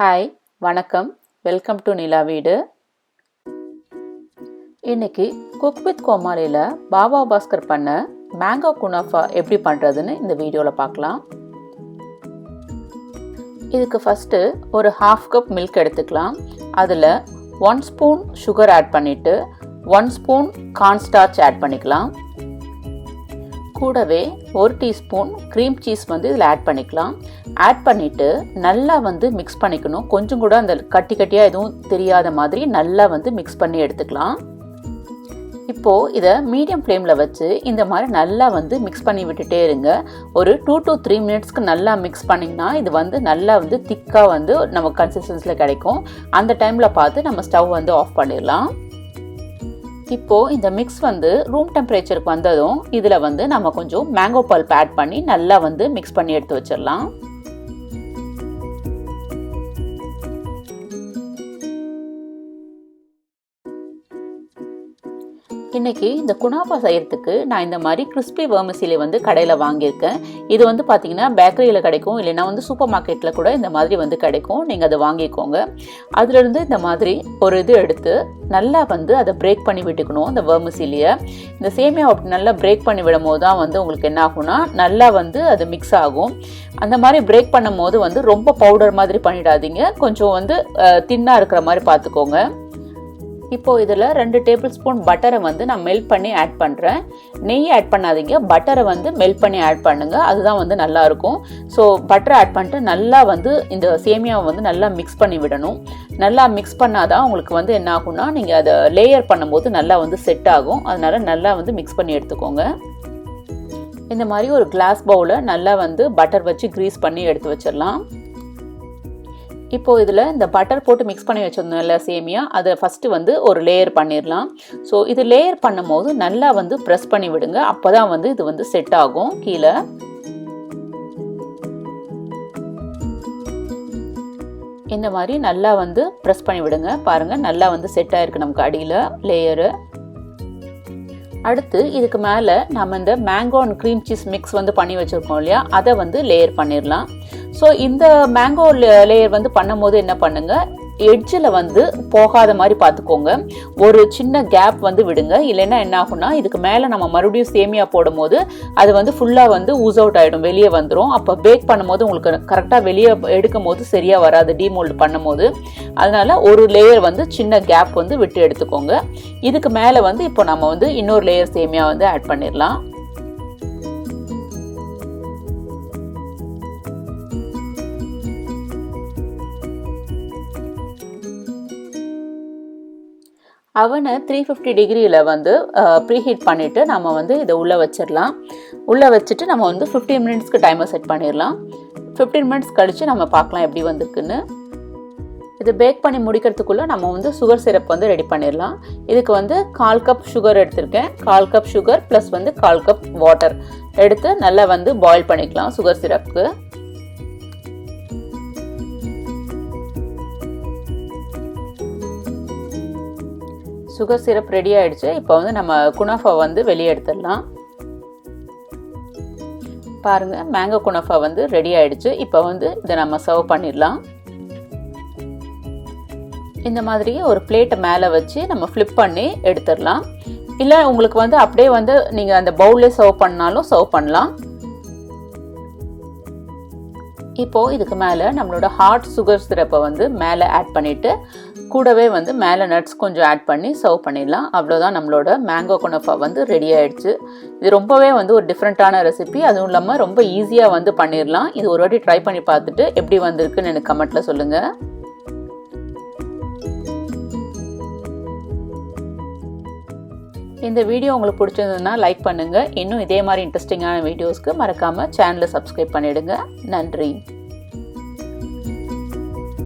Hi வணக்கம், welcome to நிலா வீடு. இன்னைக்கு குக் வித் கோமாளியில் பாபா பாஸ்கர் பண்ண மேங்கோ குனாஃபா எப்படி பண்ணுறதுன்னு இந்த வீடியோவில் பார்க்கலாம். இதுக்கு ஃபஸ்ட்டு ஒரு 1/2 கப் மில்க் எடுத்துக்கலாம். அதில் 1 ஸ்பூன் சுகர் ஆட் பண்ணிவிட்டு 1 ஸ்பூன் கார்ன்ஸ்டார்ச் ஆட் பண்ணிக்கலாம். கூடவே 1 டீஸ்பூன் க்ரீம் சீஸ் இதில் ஆட் பண்ணிக்கலாம். ஆட் பண்ணிவிட்டு நல்லா மிக்ஸ் பண்ணிக்கணும். கொஞ்சம் கூட அந்த கட்டி கட்டியாக எதுவும் தெரியாத மாதிரி நல்லா மிக்ஸ் பண்ணி எடுத்துக்கலாம். இப்போது இதை மீடியம் ஃப்ளேமில் வச்சு இந்த மாதிரி நல்லா மிக்ஸ் பண்ணி விட்டுட்டே இருங்க. ஒரு 2 to 3 மினிட்ஸ்க்கு நல்லா மிக்ஸ் பண்ணிங்கன்னா இது நல்லா திக்காக நம்ம கன்சிஸ்டன்சியில் கிடைக்கும். அந்த டைமில் பார்த்து நம்ம ஸ்டவ் ஆஃப் பண்ணிடலாம். இப்போது இந்த மிக்ஸ் ரூம் டெம்பரேச்சருக்கு வந்ததும் இதில் நம்ம கொஞ்சம் மேங்கோ பல்ப் ஆட் பண்ணி நல்லா மிக்ஸ் பண்ணி எடுத்து வச்சிடலாம். இன்றைக்கி இந்த குனாஃபா செய்கிறதுக்கு நான் இந்த மாதிரி கிறிஸ்பி வெர்மிசெல்லி கடையில் வாங்கியிருக்கேன். இது பார்த்திங்கன்னா பேக்கரியில் கிடைக்கும், இல்லைன்னா சூப்பர் மார்க்கெட்டில் கூட இந்த மாதிரி கிடைக்கும். நீங்கள் அதை வாங்கிக்கோங்க. அதிலிருந்து இந்த மாதிரி ஒரு இது எடுத்து நல்லா அதை பிரேக் பண்ணி விட்டுக்கணும். இந்த வெர்மிசெல்லியை இந்த சேமியா நல்லா பிரேக் பண்ணி விடும் போது தான் உங்களுக்கு என்ன ஆகும்னா நல்லா அது மிக்ஸ் ஆகும். அந்த மாதிரி பிரேக் பண்ணும் போது ரொம்ப பவுடர் மாதிரி பண்ணிடாதீங்க. கொஞ்சம் தின்னாக இருக்கிற மாதிரி பார்த்துக்கோங்க. இப்போது இதில் 2 டேபிள் ஸ்பூன் பட்டரை நான் மெல்ட் பண்ணி ஆட் பண்ணுறேன். நெய் ஆட் பண்ணாதீங்க, பட்டரை மெல்ட் பண்ணி ஆட் பண்ணுங்கள். அதுதான் நல்லாயிருக்கும். ஸோ பட்டரை ஆட் பண்ணிட்டு நல்லா இந்த சேமியாவை நல்லா மிக்ஸ் பண்ணி விடணும். நல்லா மிக்ஸ் பண்ணாதான் உங்களுக்கு என்ன ஆகும்னா நீங்கள் அதை லேயர் பண்ணும்போது நல்லா செட் ஆகும். அதனால் நல்லா மிக்ஸ் பண்ணி எடுத்துக்கோங்க. இந்த மாதிரி ஒரு கிளாஸ் பவுலில் நல்லா பட்டர் வச்சு க்ரீஸ் பண்ணி எடுத்து வச்சிடலாம். இப்போது இதில் இந்த பட்டர் போட்டு மிக்ஸ் பண்ணி வச்சுருந்தோம்ல சேமியா, அதை ஃபஸ்ட்டு ஒரு லேயர் பண்ணிடலாம். ஸோ இது லேயர் பண்ணும் போது நல்லா ப்ரெஸ் பண்ணி விடுங்க. அப்போ தான் இது செட் ஆகும் கீழே. இந்த மாதிரி நல்லா ப்ரெஸ் பண்ணி விடுங்க. பாருங்கள் நல்லா செட் ஆகிருக்கு நமக்கு அடியில் லேயரு. அடுத்து இதுக்கு மேலே நம்ம இந்த mango and cream cheese mix பண்ணி வச்சுருக்கோம் இல்லையா, அதை லேயர் பண்ணிடலாம். ஸோ இந்த மேங்கோ லேயர் பண்ணும் போது என்ன பண்ணுங்கள், எட்ஜில் போகாத மாதிரி பார்த்துக்கோங்க. ஒரு சின்ன கேப் விடுங்க. இல்லைன்னா என்ன ஆகும்னா இதுக்கு மேலே நம்ம மறுபடியும் சேமியா போடும் போது அது ஃபுல்லாக ஊஸ் அவுட் ஆகிடும், வெளியே வந்துடும். அப்போ பேக் பண்ணும்போது உங்களுக்கு கரெக்டாக வெளியே எடுக்கும் போது சரியாக வராது, டீமோல்டு பண்ணும் போது. அதனால் ஒரு லேயர் சின்ன கேப் விட்டு எடுத்துக்கோங்க. இதுக்கு மேலே இப்போ நம்ம இன்னொரு லேயர் சேமியா ஆட் பண்ணிடலாம். அவனை 350 டிகிரியில் ப்ரீஹீட் பண்ணிவிட்டு நம்ம இதை உள்ளே வச்சிடலாம். உள்ளே வச்சுட்டு நம்ம 15 மினிட்ஸ்க்கு டைமர் செட் பண்ணிடலாம். 15 மினிட்ஸ் கழித்து நம்ம பார்க்கலாம் எப்படி வந்திருக்குன்னு. இது பேக் பண்ணி முடிக்கிறதுக்குள்ளே நம்ம சுகர் சிரப் ரெடி பண்ணிடலாம். இதுக்கு 1/4 கப் சுகர் எடுத்திருக்கேன். 1/4 cup sugar plus 1/4 cup water எடுத்து நல்லா பாயில் பண்ணிக்கலாம் சுகர் சிரப்புக்கு. சுகர் சிரப் ரெடி ஆகிடுச்சு. இப்போ நம்ம குனாஃபா வெளியே எடுத்துடலாம். பாருங்கள், மேங்கோ குனாஃபா ரெடி ஆகிடுச்சு. இப்போ இதை நம்ம சர்வ் பண்ணிடலாம். இந்த மாதிரி ஒரு பிளேட்டை மேலே வச்சு நம்ம ஃப்ளிப் பண்ணி எடுத்துடலாம். இல்லை உங்களுக்கு அப்படியே நீங்கள் அந்த பவுல்லே சர்வ் பண்ணாலும் சர்வ் பண்ணலாம். இப்போது இதுக்கு மேலே நம்மளோட ஹாட் சுகர் சிரப்பை மேலே ஆட் பண்ணிவிட்டு கூடவே மேலே நட்ஸ் கொஞ்சம் ஆட் பண்ணி சர்வ் பண்ணிடலாம். அவ்வளோதான், நம்மளோட மேங்கோ குனாஃபா ரெடி ஆகிடுச்சு. இது ரொம்பவே ஒரு டிஃப்ரெண்ட்டான ரெசிபி. அதுவும் இல்லாமல் ரொம்ப ஈஸியாக பண்ணிடலாம். இது ஒரு வாட்டி ட்ரை பண்ணி பார்த்துட்டு எப்படி வந்திருக்குன்னு எனக்கு கமெண்ட்டில் சொல்லுங்கள். இந்த வீடியோ உங்களுக்கு பிடிச்சிருந்ததுன்னா லைக் பண்ணுங்கள். இன்னும் இதே மாதிரி இன்ட்ரெஸ்டிங்கான வீடியோஸ்க்கு மறக்காமல் சேனலை சப்ஸ்கிரைப் பண்ணிவிடுங்க. நன்றி.